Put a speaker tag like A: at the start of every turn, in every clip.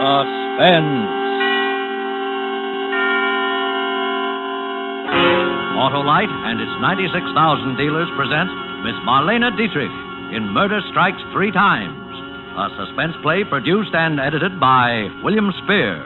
A: Suspense. Autolite and its 96,000 dealers present Miss Marlene Dietrich in Murder Strikes Three Times, a suspense play produced and edited by William Spear.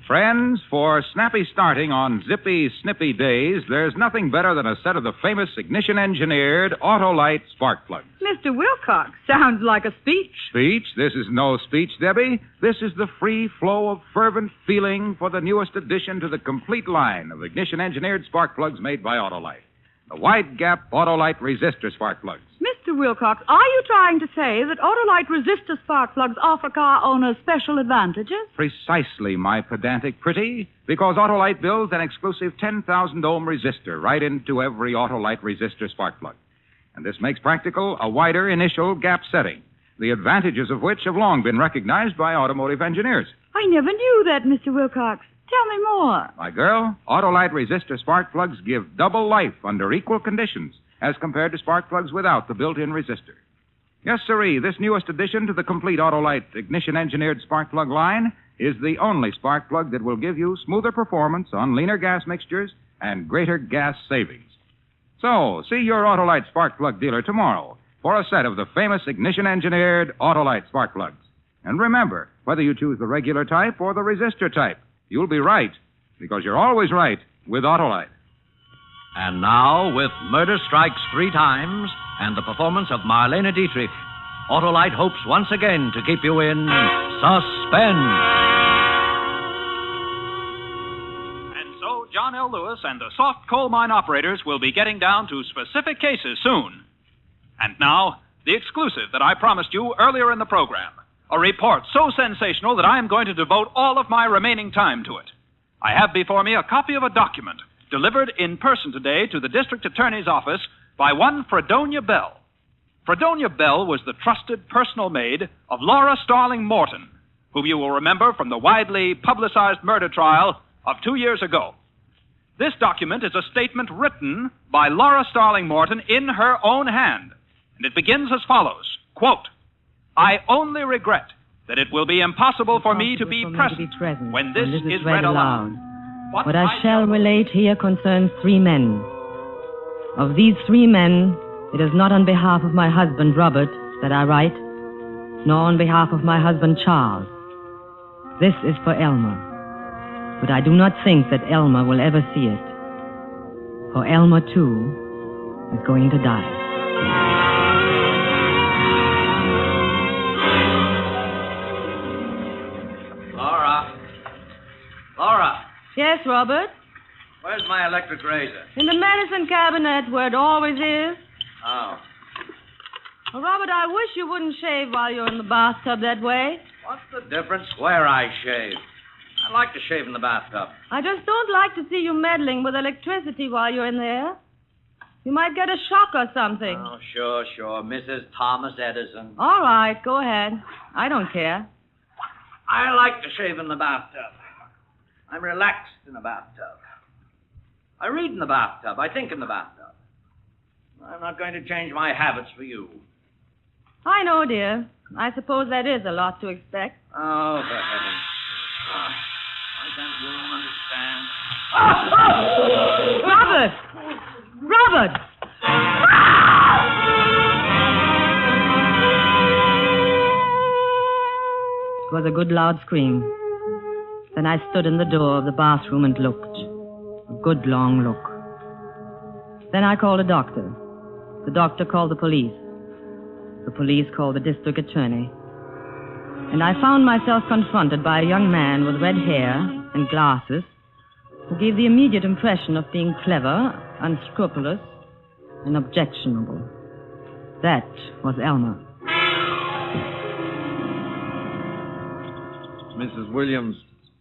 B: Friends, for snappy starting on zippy, snippy days, there's nothing better than a set of the famous ignition-engineered Autolite spark plugs.
C: Mr. Wilcox, sounds like a speech.
B: Speech? This is no speech, Debbie. This is the free flow of fervent feeling for the newest addition to the complete line of ignition-engineered spark plugs made by Autolite. The wide-gap Autolite resistor spark plugs.
C: Mr. Wilcox, are you trying to say that Autolite resistor spark plugs offer car owners special advantages?
B: Precisely, my pedantic pretty, because Autolite builds an exclusive 10,000 ohm resistor right into every Autolite resistor spark plug. And this makes practical a wider initial gap setting, the advantages of which have long been recognized by automotive engineers.
C: I never knew that, Mr. Wilcox. Tell me more.
B: My girl, Autolite resistor spark plugs give double life under equal conditions as compared to spark plugs without the built-in resistor. Yes, sirree, this newest addition to the complete Autolite ignition-engineered spark plug line is the only spark plug that will give you smoother performance on leaner gas mixtures and greater gas savings. So, see your Autolite spark plug dealer tomorrow for a set of the famous ignition-engineered Autolite spark plugs. And remember, whether you choose the regular type or the resistor type, you'll be right, because you're always right with Autolite.
A: And now, with Murder Strikes Three Times and the performance of Marlene Dietrich, Autolite hopes once again to keep you in suspense.
D: And so, John L. Lewis and the soft coal mine operators will be getting down to specific cases soon. And now, the exclusive that I promised you earlier in the program. A report so sensational that I am going to devote all of my remaining time to it. I have before me a copy of a document delivered in person today to the district attorney's office by one Fredonia Bell. Fredonia Bell was the trusted personal maid of Laura Starling Morton, whom you will remember from the widely publicized murder trial of 2 years ago. This document is a statement written by Laura Starling Morton in her own hand, and it begins as follows, quote, I only regret that it will be impossible for me to be present when this is read aloud.
E: What I shall relate here concerns 3 men. Of these 3 men, it is not on behalf of my husband, Robert, that I write, nor on behalf of my husband, Charles. This is for Elmer. But I do not think that Elmer will ever see it. For Elmer, too, is going to die.
A: Laura,
E: Yes, Robert?
A: where's my electric razor?
E: In the medicine cabinet, where it always is.
A: Oh.
E: Well, Robert, I wish you wouldn't shave while you're in the bathtub that way.
A: What's the difference where I shave? I like to shave in the bathtub.
E: I just don't like to see you meddling with electricity while you're in there. You might get a shock or something.
A: Oh, sure. Mrs. Thomas Edison.
E: All right, go ahead. I don't care.
A: I like to shave in the bathtub. I'm relaxed in the bathtub. I read in the bathtub. I think in the bathtub. I'm not going to change my habits for you.
E: I know, dear. I suppose that is a lot to expect.
A: Oh, for heaven's sake. Why can't you understand?
E: Robert! Robert! It was a good loud scream. Then I stood in the door of the bathroom and looked. A good long look. Then I called a doctor. The doctor called the police. The police called the district attorney. And I found myself confronted by a young man with red hair and glasses who gave the immediate impression of being clever, unscrupulous, and objectionable. That was Elmer.
F: Mrs. Williams,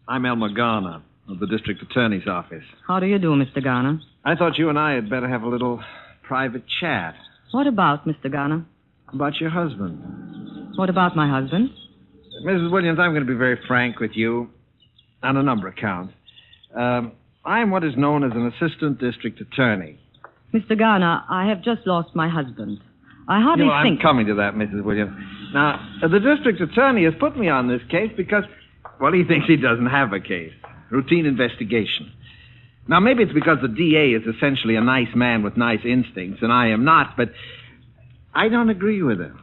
F: I'm Elmer Garner of the district attorney's office.
E: How do you do, Mr. Garner?
F: I thought you and I had better have a little private chat.
E: What about, Mr. Garner?
F: About your husband.
E: What about my husband?
F: Mrs. Williams, I'm going to be very frank with you on a number of counts. I'm what is known as an assistant district attorney.
E: Mr. Garner, I have just lost my husband. I hardly
F: I'm
E: think...
F: coming to that, Mrs. Williams. Now, the district attorney has put me on this case because, well, he thinks he doesn't have a case. Routine investigation. Now, maybe it's because the DA is essentially a nice man with nice instincts, and I am not, but I don't agree with him.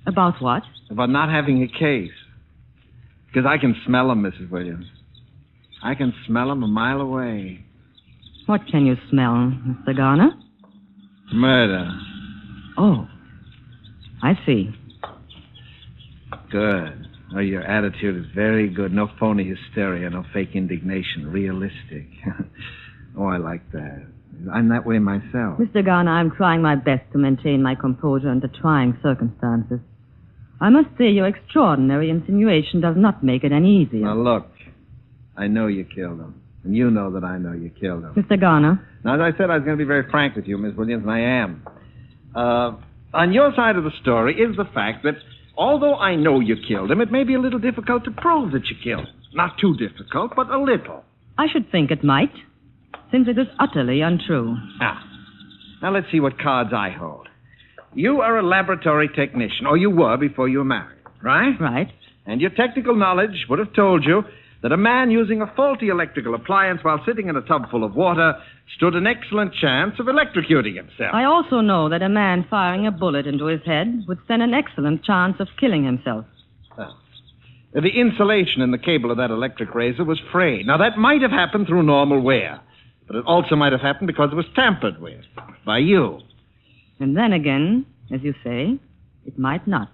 E: About what?
F: About not having a case. Because I can smell him, Mrs. Williams. I can smell him a mile away.
E: What can you smell, Mr. Garner?
F: Murder.
E: Oh, I see.
F: Good. Oh, your attitude is very good. No phony hysteria, no fake indignation. Realistic. Oh, I like that. I'm that way myself.
E: Mr. Garner, I'm trying my best to maintain my composure under trying circumstances. I must say your extraordinary insinuation does not make it any easier.
F: Now, look. I know you killed him. And you know that I know you killed him.
E: Mr. Garner.
F: Now, as I said, I was going to be very frank with you, Miss Williams, and I am. On your side of the story is the fact that although I know you killed him, it may be a little difficult to prove that you killed him. Not too difficult, but a little.
E: I should think it might, since it is utterly untrue.
F: Now, let's see what cards I hold. You are a laboratory technician, or you were before you were married, right?
E: Right.
F: And your technical knowledge would have told you that a man using a faulty electrical appliance while sitting in a tub full of water stood an excellent chance of electrocuting himself.
E: I also know that a man firing a bullet into his head would stand an excellent chance of killing himself.
F: The insulation in the cable of that electric razor was frayed. Now, that might have happened through normal wear, but it also might have happened because it was tampered with by you.
E: And then again, as you say, it might not.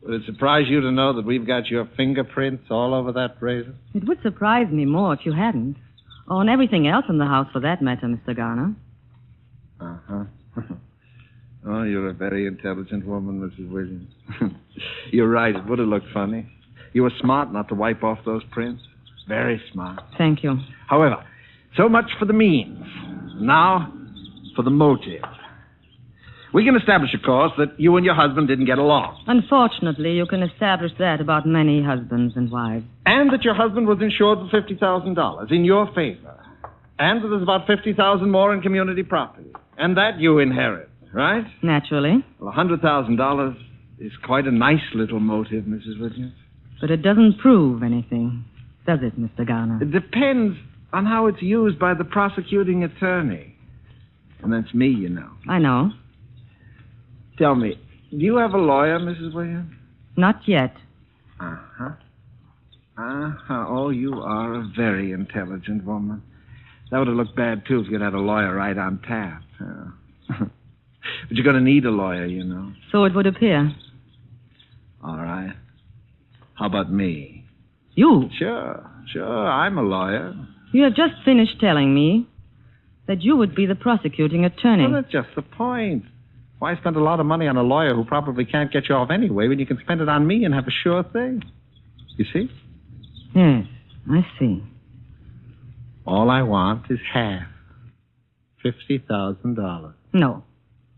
F: Would it surprise you to know that we've got your fingerprints all over that razor?
E: It would surprise me more if you hadn't. Or on everything else in the house, for that matter, Mr. Garner.
F: Uh-huh. Oh, you're a very intelligent woman, Mrs. Williams. You're right. It would have looked funny. You were smart not to wipe off those prints. Very smart.
E: Thank you.
F: However, so much for the means. Now, for the motive. We can establish, of course, that you and your husband didn't get along.
E: Unfortunately, you can establish that about many husbands and wives.
F: And that your husband was insured for $50,000 in your favor. And that there's about $50,000 more in community property. And that you inherit, right?
E: Naturally.
F: Well, $100,000 is quite a nice little motive, Mrs. Williams.
E: But it doesn't prove anything, does it, Mr. Garner?
F: It depends on how it's used by the prosecuting attorney. And that's me, you know.
E: I know.
F: Tell me, do you have a lawyer, Mrs. Williams?
E: Not yet.
F: Uh-huh. Oh, you are a very intelligent woman. That would have looked bad, too, if you'd had a lawyer right on tap. But you're going to need a lawyer, you know.
E: So it would appear.
F: All right. How about me?
E: You?
F: Sure. I'm a lawyer.
E: You have just finished telling me that you would be the prosecuting attorney.
F: Well, that's just the point. Why spend a lot of money on a lawyer who probably can't get you off anyway when you can spend it on me and have a sure thing? You see?
E: Yes, I see.
F: All I want is half. $50,000.
E: No.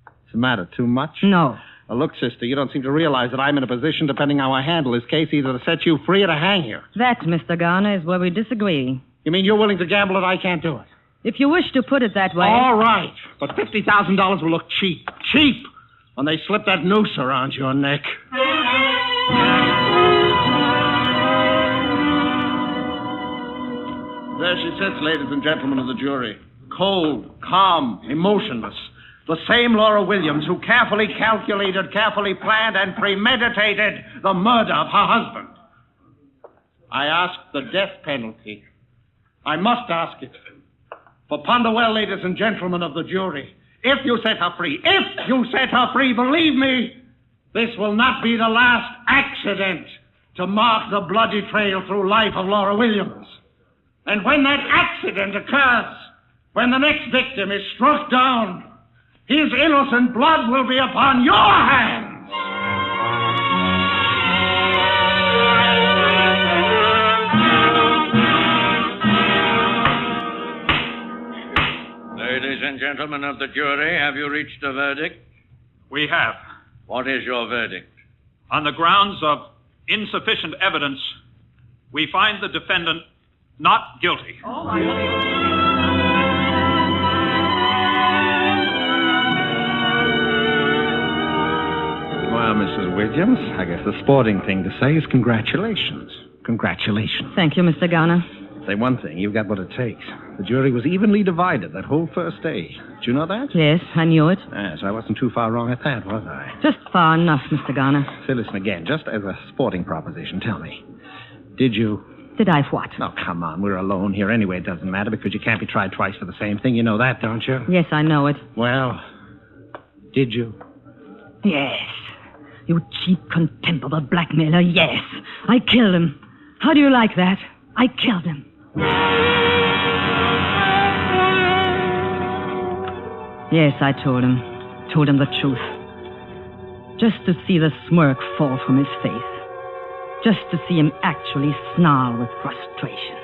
F: What's the matter, too much?
E: No.
F: Well, look, sister, you don't seem to realize that I'm in a position, depending how I handle this case, either to set you free or to hang you.
E: That, Mr. Garner, is where we disagree.
F: You mean you're willing to gamble that I can't do it?
E: If you wish to put it that way...
F: All right, but $50,000 will look cheap. Cheap! When they slip that noose around your neck. There she sits, ladies and gentlemen of the jury. Cold, calm, emotionless. The same Laura Williams who carefully calculated, carefully planned, and premeditated the murder of her husband. I ask the death penalty. I must ask it. For ponder well, ladies and gentlemen of the jury. If you set her free, believe me, this will not be the last accident to mark the bloody trail through life of Laura Williams. And when that accident occurs, when the next victim is struck down, his innocent blood will be upon your hands.
A: Ladies and gentlemen of the jury, have you reached a verdict?
D: We have.
A: What is your verdict?
D: On the grounds of insufficient evidence, we find the defendant not guilty.
C: Oh, my God.
F: Now, Mrs. Williams, I guess the sporting thing to say is congratulations. Congratulations.
E: Thank you, Mr. Garner.
F: Say one thing, you've got what it takes. The jury was evenly divided that whole first day. Did you know that?
E: Yes, I knew it.
F: Yes, I wasn't too far wrong at that, was I?
E: Just far enough, Mr. Garner.
F: Say, listen again, just as a sporting proposition, tell me. Did you...
E: Did I what?
F: Oh, come on, we're alone here anyway. It doesn't matter because you can't be tried twice for the same thing. You know that, don't you?
E: Yes, I know it.
F: Well, did you?
E: Yes. You cheap, contemptible blackmailer, yes. I killed him. How do you like that? I killed him. Yes, I told him. Told him the truth. Just to see the smirk fall from his face. Just to see him actually snarl with frustration.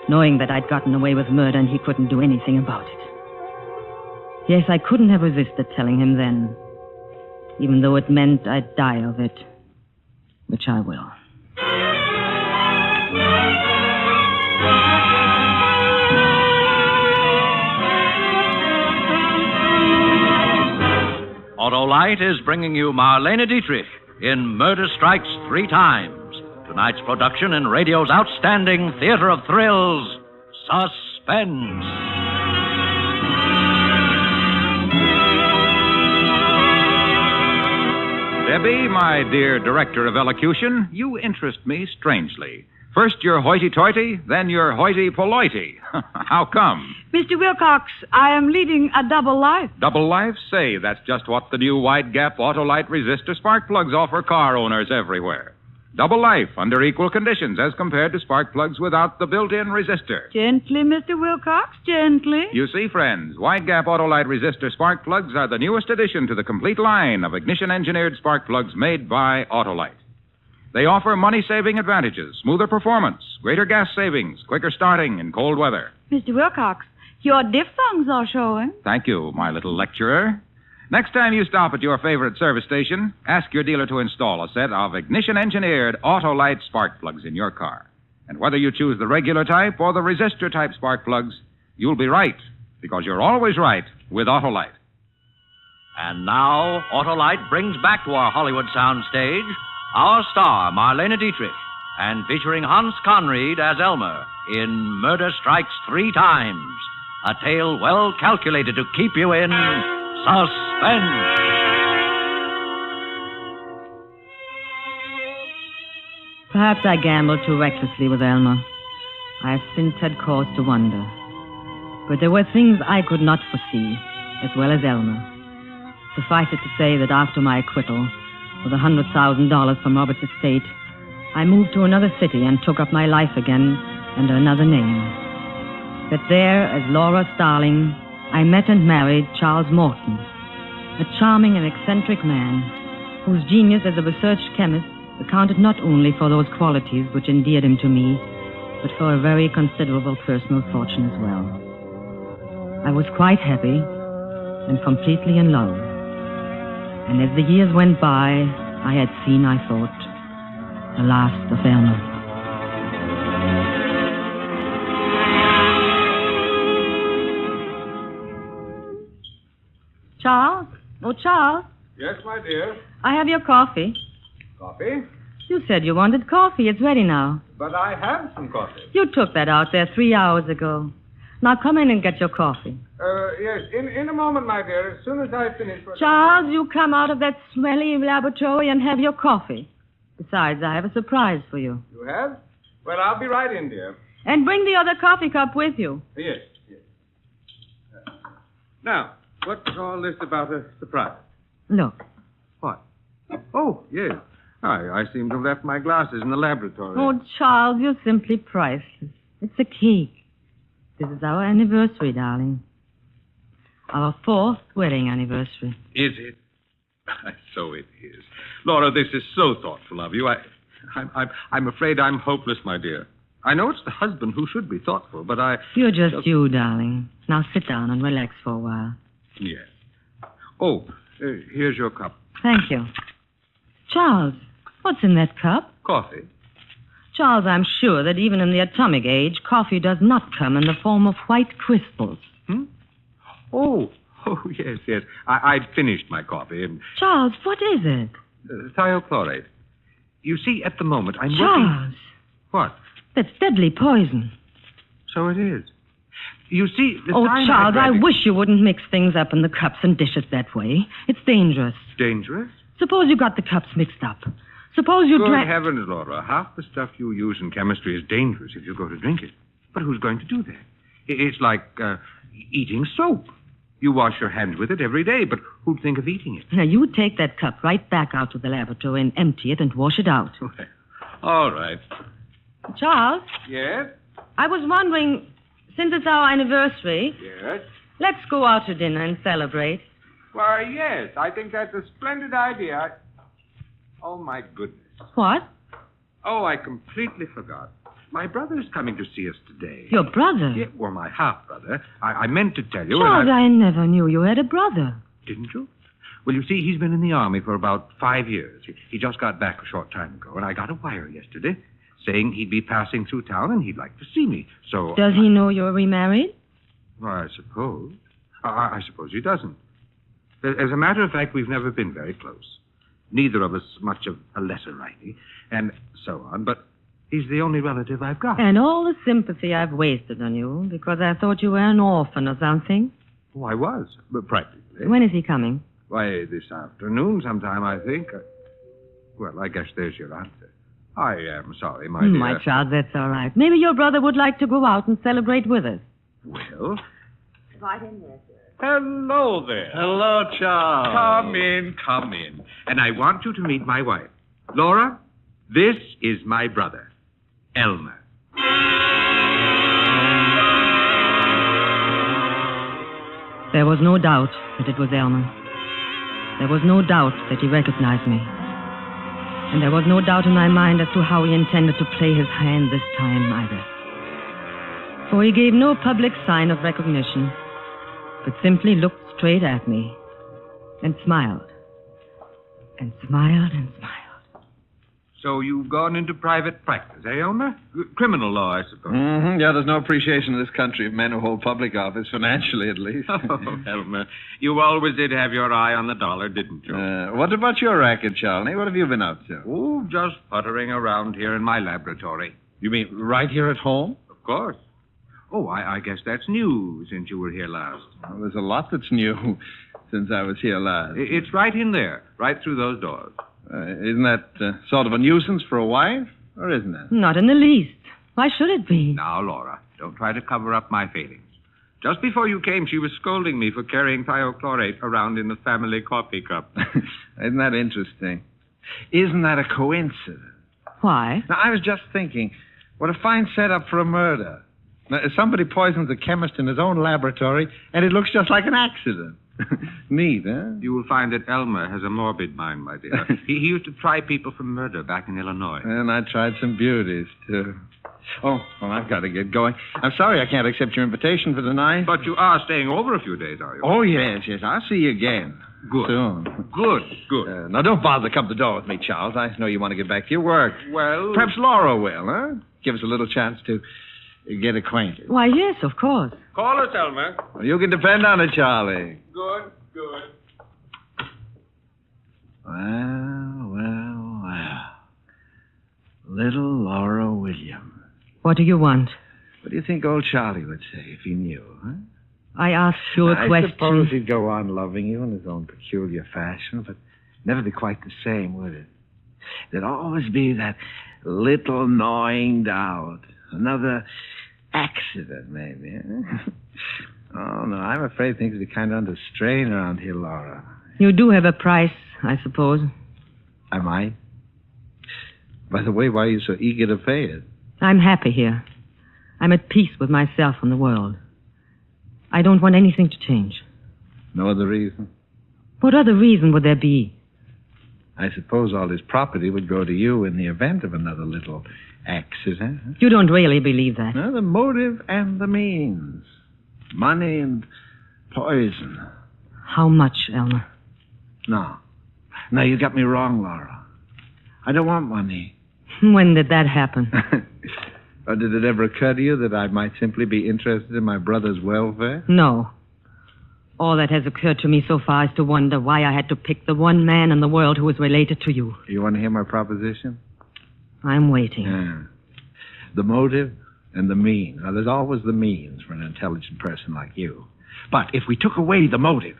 E: Knowing that I'd gotten away with murder and he couldn't do anything about it. Yes, I couldn't have resisted telling him then. Even though it meant I'd die of it. Which I will.
A: Autolite is bringing you Marlene Dietrich in Murder Strikes 3 Times. Tonight's production in radio's outstanding theater of thrills, Suspense.
B: Debbie, my dear director of elocution, you interest me strangely. First you're hoity-toity, then you're hoity-polity. How come?
C: Mr. Wilcox, I am leading a double life.
B: Double life? Say, that's just what the new wide-gap Autolite resistor spark plugs offer car owners everywhere. Double life under equal conditions as compared to spark plugs without the built-in resistor.
C: Gently, Mr. Wilcox, gently.
B: You see, friends, wide-gap Autolite resistor spark plugs are the newest addition to the complete line of ignition-engineered spark plugs made by Autolite. They offer money-saving advantages, smoother performance, greater gas savings, quicker starting in cold weather.
C: Mr. Wilcox, your diphthongs are showing.
B: Thank you, my little lecturer. Next time you stop at your favorite service station, ask your dealer to install a set of ignition-engineered Autolite spark plugs in your car. And whether you choose the regular type or the resistor-type spark plugs, you'll be right, because you're always right with Autolite.
A: And now, Autolite brings back to our Hollywood soundstage our star, Marlene Dietrich, and featuring Hans Conried as Elmer in Murder Strikes 3 Times, a tale well calculated to keep you in suspense.
E: Perhaps I gambled too recklessly with Elmer. I have since had cause to wonder. But there were things I could not foresee, as well as Elmer. Suffice it to say that after my acquittal, with $100,000 from Robert's estate, I moved to another city and took up my life again under another name. That there, as Laura Starling, I met and married Charles Morton, a charming and eccentric man whose genius as a research chemist accounted not only for those qualities which endeared him to me, but for a very considerable personal fortune as well. I was quite happy and completely in love. And as the years went by, I had seen, I thought, the last of Elmer.
C: Charles? Oh, Charles,
B: Yes, my dear.
C: I have your coffee.
B: Coffee?
C: You said you wanted coffee. It's ready now.
B: But I have some coffee.
C: You took that out there 3 hours ago. Now come in and get your coffee.
B: Yes, in a moment, my dear, as soon as I finish.
C: Charles, you come out of that smelly laboratory and have your coffee. Besides, I have a surprise for you.
B: You have? Well, I'll be right in, dear.
C: And bring the other coffee cup with you.
B: Yes. Now, what's all this about a surprise?
C: Look.
B: What? Oh, yes. I seem to have left my glasses in the laboratory.
C: Oh, Charles, you're simply priceless. It's a cake. This is our anniversary, darling. Our 4th wedding anniversary.
G: Is it? So it is. Laura, this is so thoughtful of you. I'm afraid I'm hopeless, my dear. I know it's the husband who should be thoughtful, but
E: You're just you, darling. Now sit down and relax for a while.
G: Yes. Oh, here's your cup.
E: Thank you. Charles, what's in that cup?
G: Coffee.
E: Charles, I'm sure that even in the atomic age, coffee does not come in the form of white crystals.
G: Oh, Oh, yes, yes. I'd finished my coffee and...
C: Charles, what is it?
G: thiochlorate. You see, at the moment, I'm working...
C: Charles,
G: What?
C: that's deadly poison.
G: So it is. You see, the
C: Oh,
G: time
C: Charles,
G: I'd
C: I
G: rather-
C: wish you wouldn't mix things up in the cups and dishes that way. It's dangerous.
G: Dangerous?
C: Suppose you got the cups mixed up. Suppose you
G: Good
C: drank...
G: heavens, Laura. Half the stuff you use in chemistry is dangerous if you go to drink it. But who's going to do that? It's like eating soap. You wash your hands with it every day, but who'd think of eating it?
C: Now, you take that cup right back out to the laboratory and empty it and wash it out.
G: All right.
C: Charles,
G: Yes?
C: I was wondering, since it's our anniversary,
G: Yes?
C: let's go out to dinner and celebrate.
B: Why, yes, I think that's a splendid idea. Oh, my goodness.
C: What?
B: Oh, I completely forgot. My brother's coming to see us today.
C: Your brother?
B: Yeah, well, my half-brother. I meant to tell you.
C: Charles,
B: and
C: I never knew you had a brother.
B: Didn't you? Well, you see, he's been in the Army for about 5 years. He just got back a short time ago, and I got a wire yesterday saying he'd be passing through town and he'd like to see me. So...
C: Does he know you're remarried?
B: Well, I suppose. I suppose he doesn't. As a matter of fact, we've never been very close. Neither of us much of a letter writing, and so on, but he's the only relative I've got.
C: And all the sympathy I've wasted on you because I thought you were an orphan or something.
B: Oh, I was, but practically.
C: When is he coming?
B: Why, this afternoon sometime, I think. Well, I guess there's your answer. I am sorry, my dear.
C: My child, that's all right. Maybe your brother would like to go out and celebrate with us.
B: Well,
C: Right in there, sir.
B: hello there.
F: Hello, Charles.
B: Come in, come in. And I want you to meet my wife. Laura, this is my brother, Elmer.
C: There was no doubt that it was Elmer. There was no doubt that he recognized me. And there was no doubt in my mind as to how he intended to play his hand this time either. For he gave no public sign of recognition, but simply looked straight at me and smiled. And smiled and smiled.
B: So you've gone into private practice, eh, Elmer? Criminal law, I suppose.
F: Mm-hmm. Yeah, there's no appreciation in this country of men who hold public office, financially at least.
B: Oh, Elmer, you always did have your eye on the dollar, didn't you?
F: What about your racket, Charlie? What have you been up to?
B: Oh, just puttering around here in my laboratory.
F: You mean right here at home?
B: Of course. Oh, I guess that's new since you were here last.
F: Well, there's a lot that's new since I was here last.
B: It's right in there, right through those doors.
F: Isn't that sort of a nuisance for a wife? Or isn't it?
C: Not in the least. Why should it be?
B: Now, Laura, don't try to cover up my feelings. Just before you came, she was scolding me for carrying thiochlorate around in the family coffee cup.
F: Isn't that interesting? Isn't that a coincidence?
C: Why?
F: Now, I was just thinking, what a fine setup for a murder. Now, somebody poisons a chemist in his own laboratory, and it looks just like an accident. Neat, huh?
B: You will find that Elmer has a morbid mind, my dear. he used to try people for murder back in Illinois.
F: And I tried some beauties, too. Oh, well, I've got to get going. I'm sorry I can't accept your invitation for tonight.
B: But you are staying over a few days, are you?
F: Oh, yes. I'll see you again.
B: Good.
F: Soon.
B: Good.
F: Now, don't bother to come to the door with me, Charles. I know you want to get back to your work.
B: Well...
F: Perhaps Laura will, huh? Give us a little chance to get acquainted.
C: Why, yes, of course.
B: Call us, Elmer.
F: Well, you can depend on it, Charlie.
B: Good.
F: Well. Little Laura Williams.
C: What do you want?
F: What do you think old Charlie would say if he knew, huh?
C: I asked you a
F: I
C: question.
F: suppose he'd go on loving you in his own peculiar fashion, but never be quite the same, would it? There'd always be that little gnawing doubt. Another accident, maybe. Huh? Oh, no, I'm afraid things are kind of under strain around here, Laura.
C: You do have a price, I suppose.
F: I might. By the way, why are you so eager to pay it?
C: I'm happy here. I'm at peace with myself and the world. I don't want anything to change.
F: No other reason?
C: What other reason would there be?
F: I suppose all his property would go to you in the event of another little accident. Huh?
C: You don't really believe that.
F: No, the motive and the means. Money and poison.
C: How much, Elmer?
F: No, you got me wrong, Laura. I don't want money.
C: When did that happen?
F: Or did it ever occur to you that I might simply be interested in my brother's welfare?
C: No. All that has occurred to me so far is to wonder why I had to pick the one man in the world who was related to you.
H: You want to hear my proposition?
C: I'm waiting.
H: Yeah. The motive and the means. Now, there's always the means for an intelligent person like you. But if we took away the motive...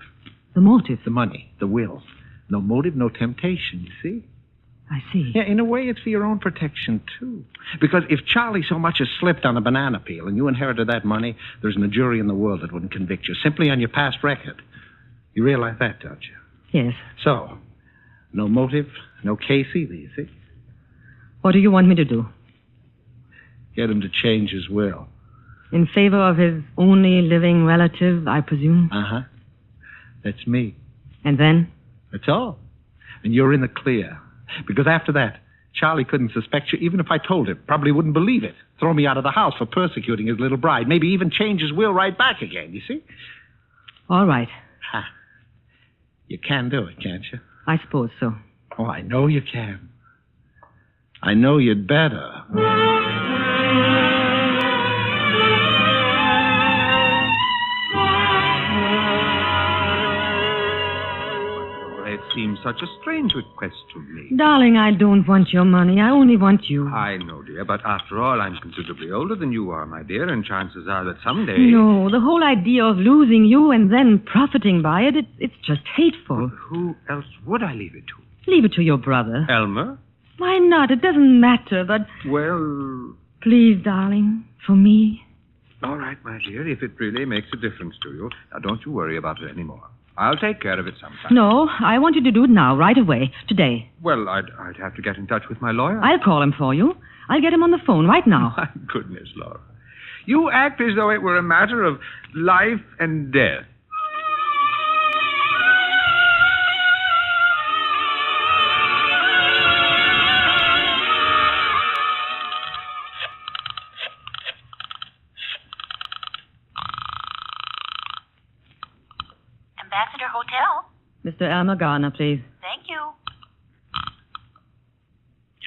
C: The motive?
H: The money, the will. No motive, no temptation, you see?
C: I see.
H: Yeah, in a way, it's for your own protection, too. Because if Charlie so much as slipped on a banana peel and you inherited that money, there's no jury in the world that wouldn't convict you, simply on your past record. You realize that, don't you?
C: Yes.
H: So, no motive, no case either, you see?
C: What do you want me to do?
H: Get him to change his will.
C: In favor of his only living relative, I presume?
H: Uh-huh. That's me.
C: And then?
H: That's all. And you're in the clear. Because after that, Charlie couldn't suspect you even if I told him. Probably wouldn't believe it. Throw me out of the house for persecuting his little bride. Maybe even change his will right back again, you see?
C: All right.
H: Ha. You can do it, can't you?
C: I suppose so.
H: Oh, I know you can. I know you'd better.
G: It seems such a strange request to me.
C: Darling, I don't want your money. I only want you.
G: I know, dear, but after all, I'm considerably older than you are, my dear, and chances are that someday...
C: No, the whole idea of losing you and then profiting by it, it's just hateful.
G: Well, who else would I leave it to?
C: Leave it to your brother.
G: Elmer?
C: Why not? It doesn't matter, but...
G: Well...
C: Please, darling, for me.
G: All right, my dear, if it really makes a difference to you. Now, don't you worry about it anymore. I'll take care of it sometime.
C: No, I want you to do it now, right away, today.
G: Well, I'd have to get in touch with my lawyer.
C: I'll call him for you. I'll get him on the phone right now.
G: My goodness, Laura. You act as though it were a matter of life and death.
I: Ambassador Hotel.
C: Mr. Elmer Garner, please.
I: Thank you.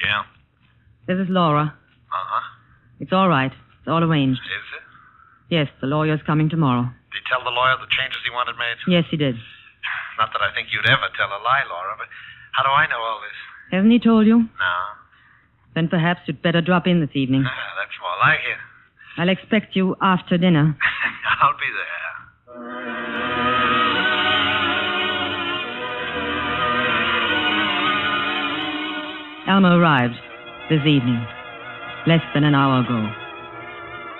F: Yeah?
C: This is Laura.
F: Uh-huh.
C: It's all right. It's all arranged.
F: Is it?
C: Yes, the lawyer's coming tomorrow.
F: Did he tell the lawyer the changes he wanted made?
C: Yes, he did.
F: Not that I think you'd ever tell a lie, Laura, but how do I know all this?
C: Hasn't he told you?
F: No.
C: Then perhaps you'd better drop in this evening.
F: That's more like it.
C: I'll expect you after dinner.
F: I'll be there.
C: Elmer arrived this evening, less than an hour ago.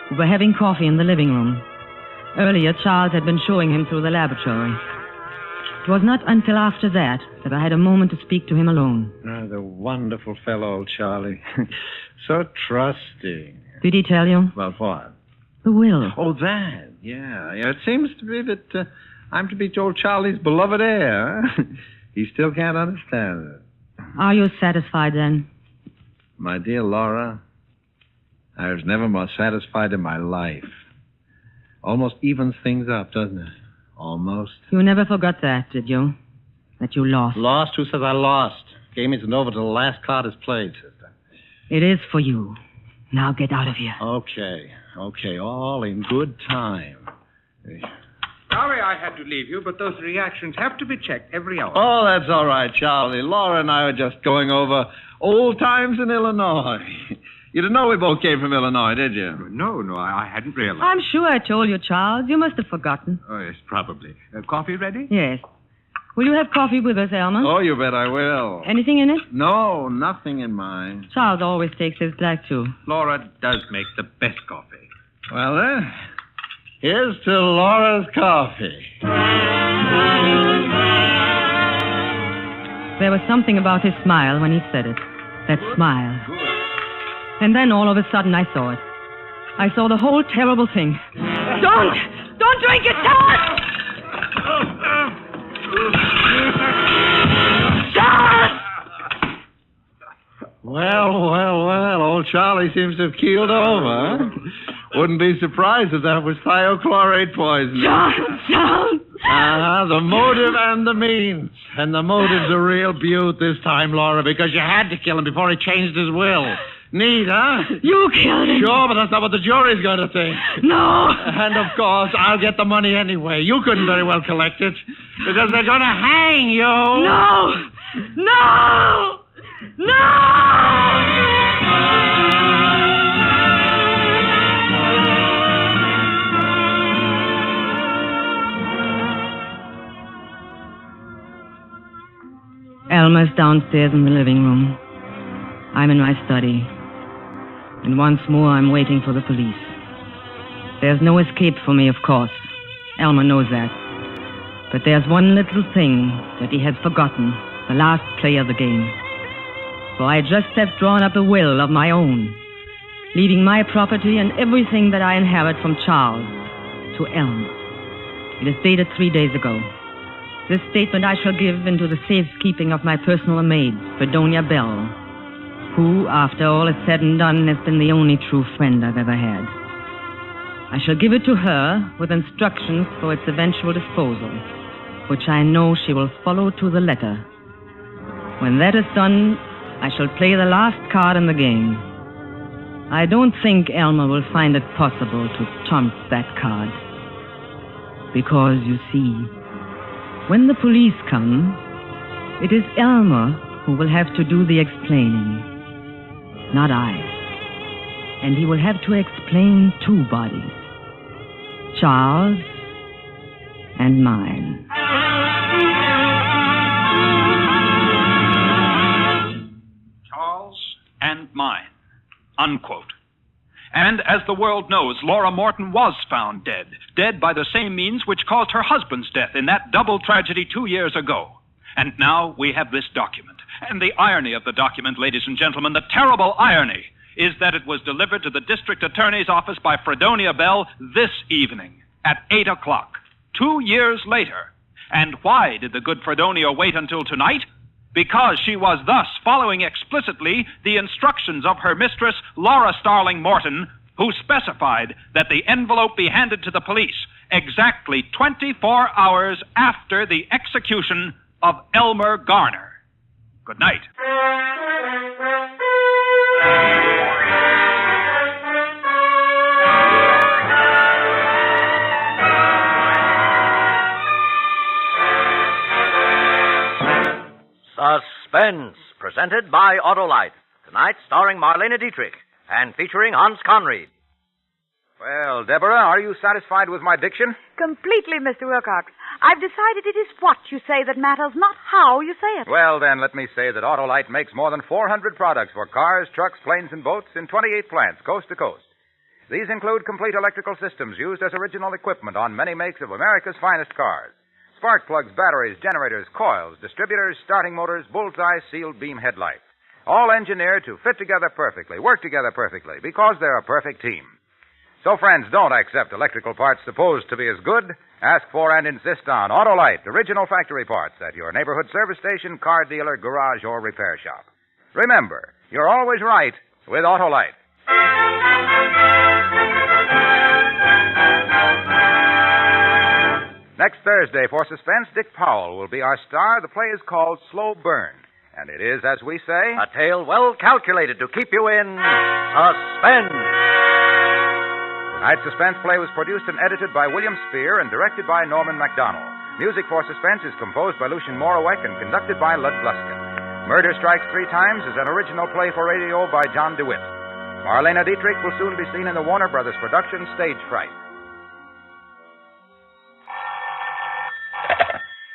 C: We were having coffee in the living room. Earlier, Charles had been showing him through the laboratory. It was not until after that I had a moment to speak to him alone.
H: Oh, the wonderful fellow, old Charlie. So trusting.
C: Did he tell you?
H: About what?
C: The will.
H: Oh, that. Yeah. It seems to be that I'm to be old Charlie's beloved heir. Huh? He still can't understand it.
C: Are you satisfied, then?
H: My dear Laura, I was never more satisfied in my life. Almost evens things up, doesn't it? Almost.
C: You never forgot that, did you? That you lost.
H: Lost? Who says I lost? Game isn't over till the last card is played, sister.
C: It is for you. Now get out of here.
H: Okay. All in good time.
G: Sorry I had to leave you, but those reactions have to be checked every hour.
H: Oh, that's all right, Charlie. Laura and I were just going over old times in Illinois. You didn't know we both came from Illinois, did you?
G: No, I hadn't realized.
C: I'm sure I told you, Charles. You must have forgotten.
G: Oh, yes, probably. Coffee ready?
C: Yes. Will you have coffee with us, Elmer?
H: Oh, you bet I will.
C: Anything in it?
H: No, nothing in mine.
C: Charles always takes his black, too.
G: Laura does make the best coffee.
H: Well, then, here's to Laura's coffee.
C: There was something about his smile when he said it. That smile. And then all of a sudden I saw it. I saw the whole terrible thing. Don't drink it, Charles! Charles!
H: Well, old Charlie seems to have keeled over, huh? Wouldn't be surprised if that was thiochlorate poison.
C: Charles!
H: The motive and the means. And the motive's a real beaut this time, Laura, because you had to kill him before he changed his will.
F: Neat, huh?
E: You killed him.
F: Sure, but that's not what the jury's going to think.
E: No.
F: And, of course, I'll get the money anyway. You couldn't very well collect it, because they're going to hang you.
E: No. No. No. Elmer's downstairs in the living room. I'm in my study. And once more I'm waiting for the police. There's no escape for me, of course. Elmer knows that. But there's one little thing that he has forgotten, the last play of the game. For I just have drawn up a will of my own, leaving my property and everything that I inherit from Charles to Elmer. It is dated 3 days ago. This statement I shall give into the safekeeping of my personal maid, Fredonia Bell, who, after all is said and done, has been the only true friend I've ever had. I shall give it to her with instructions for its eventual disposal, which I know she will follow to the letter. When that is done, I shall play the last card in the game. I don't think Elmer will find it possible to trump that card. Because, you see, when the police come, it is Elmer who will have to do the explaining, not I. And he will have to explain 2 bodies, Charles and mine.
D: Charles and mine, unquote. And as the world knows, Laura Morton was found dead by the same means which caused her husband's death in that double tragedy 2 years ago. And now we have this document. And the irony of the document, ladies and gentlemen, the terrible irony, is that it was delivered to the district attorney's office by Fredonia Bell this evening at 8 o'clock, 2 years later. And why did the good Fredonia wait until tonight? Because she was thus following explicitly the instructions of her mistress, Laura Starling Morton, who specified that the envelope be handed to the police exactly 24 hours after the execution of Elmer Garner. Good night.
A: Suspense, presented by Autolite. Tonight, starring Marlene Dietrich and featuring Hans Conried.
B: Well, Deborah, are you satisfied with my diction?
I: Completely, Mr. Wilcox. I've decided it is what you say that matters, not how you say it.
B: Well, then, let me say that Autolite makes more than 400 products for cars, trucks, planes, and boats in 28 plants, coast to coast. These include complete electrical systems used as original equipment on many makes of America's finest cars. Spark plugs, batteries, generators, coils, distributors, starting motors, bullseye, sealed beam headlights. All engineered to fit together perfectly, work together perfectly, because they're a perfect team. So, friends, don't accept electrical parts supposed to be as good. Ask for and insist on Autolite, original factory parts at your neighborhood service station, car dealer, garage, or repair shop. Remember, you're always right with Autolite. Next Thursday, for Suspense, Dick Powell will be our star. The play is called Slow Burn. And it is, as we say,
A: A tale well calculated to keep you in suspense.
B: Tonight's Suspense play was produced and edited by William Spear and directed by Norman MacDonald. Music for Suspense is composed by Lucien Moraweck and conducted by Lud Gluskin. Murder Strikes 3 Times is an original play for radio by John DeWitt. Marlene Dietrich will soon be seen in the Warner Brothers production Stage Fright.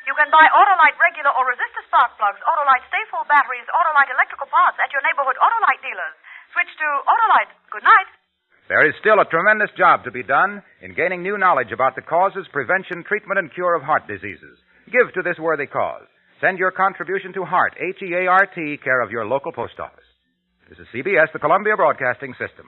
I: You can buy Autolite regular or resistor spark plugs, Autolite stay-full batteries, Autolite electrical parts at your neighborhood Autolite dealers. Switch to Autolite. Good night.
B: There is still a tremendous job to be done in gaining new knowledge about the causes, prevention, treatment, and cure of heart diseases. Give to this worthy cause. Send your contribution to HEART, H-E-A-R-T, care of your local post office. This is CBS, the Columbia Broadcasting System.